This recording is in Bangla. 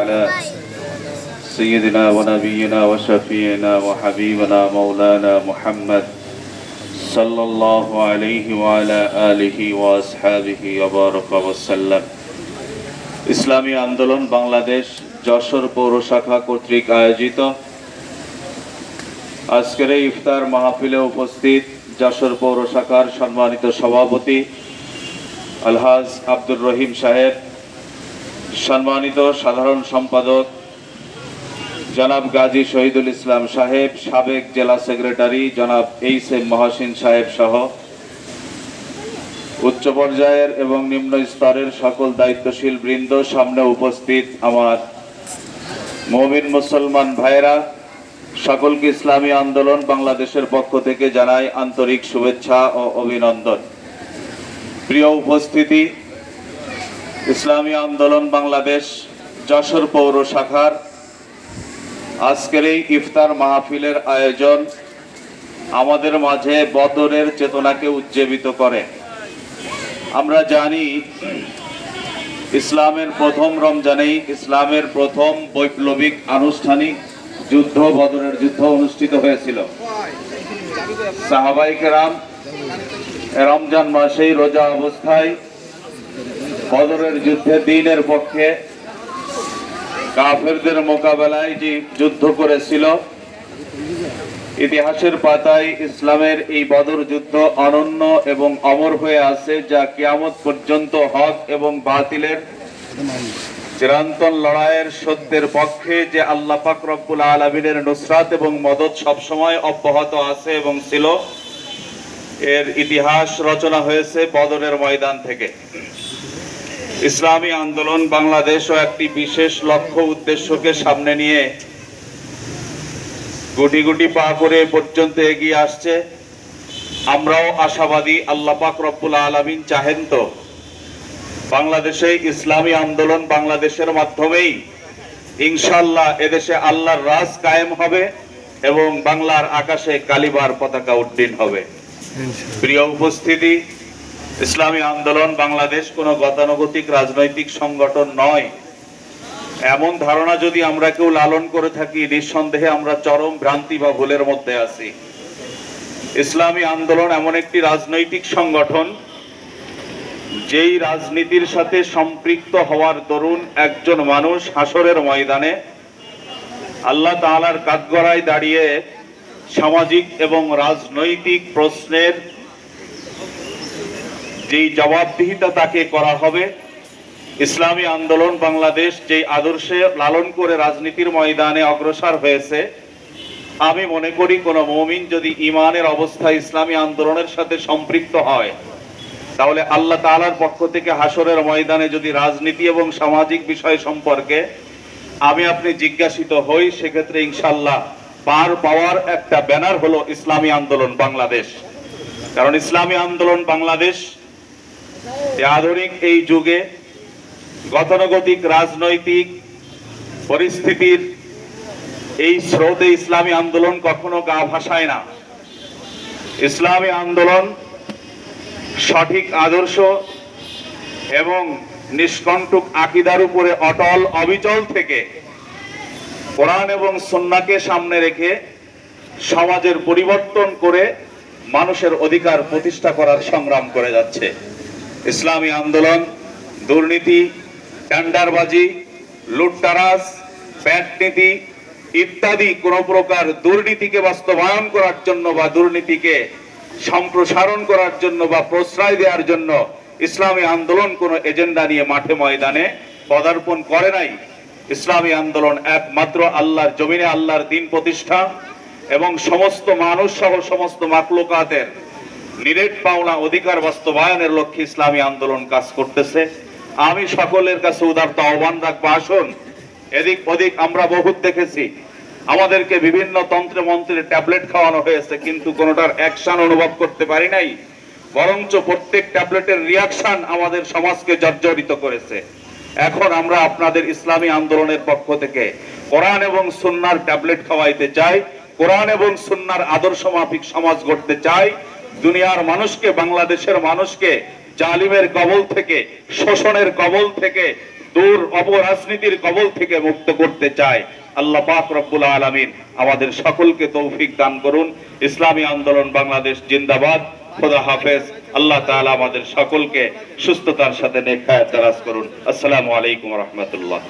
على سيدنا ونبينا وشفيعنا وحبيبنا مولانا محمد صلى الله عليه وعلى آله وأصحابه وبارك وسلم। ইসলামী আন্দোলন বাংলাদেশ যশোর পৌর শাখা কর্তৃক আয়োজিত আজকের এই ইফতার মাহফিলে উপস্থিত যশোর পৌর শাখার সম্মানিত সভাপতি আলহাজ আব্দুর রহিম সাহেব, সম্মানিত সাধারণ সম্পাদক জনাব গাজী শহীদুল ইসলাম সাহেব, সাবেক জেলা সেক্রেটারি জনাব এইচ এম মহসিন সাহেব সহ উচ্চ পর্যায়ের এবং নিম্ন স্তরের সকল দায়িত্বশীল বৃন্দ, সামনে উপস্থিত আমার মুমিন মুসলমান ভাইরা, সকলকে ইসলামী আন্দোলন বাংলাদেশের পক্ষ থেকে জানাই আন্তরিক শুভেচ্ছা ও অভিনন্দন। প্রিয় উপস্থিতি, ইসলামী আন্দোলন বাংলাদেশ যশোর পৌর শাখার আজকের এই ইফতার মাহফিলের আয়োজন আমাদের মাঝে বদরের চেতনাকে উজ্জীবিত করে। আমরা জানি ইসলামের প্রথম রমজানেই ইসলামের প্রথম বৈপ্লবিক আনুষ্ঠানিক যুদ্ধ বদরের যুদ্ধ অনুষ্ঠিত হয়েছিল। সাহাবায়ে কেরাম রমজান মাসেই রোজা অবস্থায় বদরের যুদ্ধে দ্বীনের পক্ষে কাফেরদের মোকাবেলায় যে যুদ্ধ করেছিল, ইতিহাসের পাতায় ইসলামের এই বদর যুদ্ধ অনন্য এবং অমর হয়ে আছে, যা কিয়ামত পর্যন্ত হক এবং বাতিলের চিরন্তন লড়াইয়ের সত্যের পক্ষে যে আল্লাহ পাক রব্বুল আলামিনের নুসরাত এবং মদদ সবসময় অব্যাহত আছে এবং ছিল, এর ইতিহাস রচনা হয়েছে বদরের ময়দান থেকে। ইসলামী আন্দোলন বাংলাদেশও একটি বিশেষ লক্ষ্য উদ্দেশ্যকে সামনে নিয়ে গুটি গুটি পা করে পর্যন্ত এগিয়ে আসছে। আমরাও আশাবাদী, আল্লাহ পাক রব্বুল আলামিন চাহেন তো বাংলাদেশে ইসলামী আন্দোলন বাংলাদেশের মাধ্যমেই ইনশাআল্লাহ এদেশে আল্লাহর রাজ কায়েম হবে এবং বাংলার আকাশে কালিমার পতাকা উড্ডীন হবে। প্রিয় উপস্থিতি, ইসলামী আন্দোলন বাংলাদেশ কোনো গতানুগতিক রাজনৈতিক সংগঠন নয়, এমন ধারণা যদি আমরা কেউ লালন করে থাকি, নিঃসন্দেহে আমরা চরম ভ্রান্তি বা ভুলের মধ্যে আছি। ইসলামী আন্দোলন এমন একটি রাজনৈতিক সংগঠন যেই রাজনীতির সাথে সম্পৃক্ত হওয়ার দরুন একজন মানুষ হাসরের ময়দানে আল্লাহ তাআলার কাঠগড়ায় দাঁড়িয়ে সামাজিক এবং রাজনৈতিক প্রশ্নের যেই জবাবদিহিতা তাকে করা হবে, ইসলামী আন্দোলন বাংলাদেশ যেই আদর্শে লালন করে রাজনীতির ময়দানে অগ্রসর হয়েছে, আমি মনে করি কোনো মুমিন যদি ঈমানের অবস্থায় ইসলামী আন্দোলনের সাথে সম্পৃক্ত হয়, তাহলে আল্লাহ তাআলার পক্ষ থেকে হাসরের ময়দানে যদি রাজনীতি এবং সামাজিক বিষয় সম্পর্কে আমি আপনি জিজ্ঞাসিত হই, সেক্ষেত্রে ইনশাআল্লাহ পার পাওয়ার একটা ব্যানার হলো ইসলামী আন্দোলন বাংলাদেশ। কারণ ইসলামী আন্দোলন বাংলাদেশ আধুনিক এই যুগে গতানুগতিক রাজনৈতিক পরিস্থিতির এই স্রোতে ইসলামী আন্দোলন কখনো গা ভাসায় না। ইসলামী আন্দোলন সঠিক আদর্শ এবং নিষ্কণ্টক আকীদার উপরে অটল অবিচল থেকে কোরআন এবং সুন্নাহকে সামনে রেখে সমাজের পরিবর্তন করে মানুষের অধিকার প্রতিষ্ঠা করার সংগ্রাম করে যাচ্ছে। ইসলামী আন্দোলন দুর্নীতি, টেন্ডারবাজি, লুটতারাজ, ব্যাটনীতি ইত্যাদি কোন প্রকার দুর্নীতিকে বাস্তবায়ন করার জন্য বা দুর্নীতিকে সম্প্রসারণ করার জন্য বা প্রশ্রয় দেওয়ার জন্য ইসলামী আন্দোলন কোন এজেন্ডা নিয়ে মাঠে ময়দানে পদার্পণ করে নাই। ইসলামী আন্দোলন একমাত্র আল্লাহর জমিনে আল্লাহর দ্বীন প্রতিষ্ঠা এবং সমস্ত মানুষ সহ সমস্ত মাখলুকাতের নিরেট পাওনা অধিকার বাস্তবায়নের লক্ষ্যে ইসলামী আন্দোলন কাজ করতেছে। আমি সকলের কাছে উদারত আহ্বান রাখবো, আসুন, এদিক ওদিক আমরা বহুত দেখেছি, আমাদেরকে বিভিন্ন তন্ত্রে মন্ত্রে ট্যাবলেট খাওয়ানো হয়েছে, কিন্তু কোনোটার অ্যাকশন অনুভব করতে পারি নাই, বরঞ্চ প্রত্যেক ট্যাবলেটের রিয়াকশন আমাদের সমাজকে জর্জরিত করেছে। এখন আমরা আপনাদের ইসলামী আন্দোলনের পক্ষ থেকে কোরআন এবং সুন্নাহর ট্যাবলেট খাওয়াইতে চাই, কোরআন এবং সুন্নাহর আদর্শ মাফিক সমাজ গড়তে চাই। দুনিয়ার মানুষকে, বাংলাদেশের মানুষকে জালিমের কবল থেকে, শোষণের কবল থেকে, দূর অপরাজনীতির কবল থেকে মুক্ত করতে চায়। আল্লাহ পাক রব্বুল আলামিন আমাদের সকলকে তৌফিক দান করুন। ইসলামী আন্দোলন বাংলাদেশ জিন্দাবাদ। খোদা হাফেজ। আল্লাহ তাআলা আমাদের সকলকে সুস্থতার সাথে নেক হায়াত দারাজ করুন। আসসালামু আলাইকুম ওয়া রাহমাতুল্লাহ।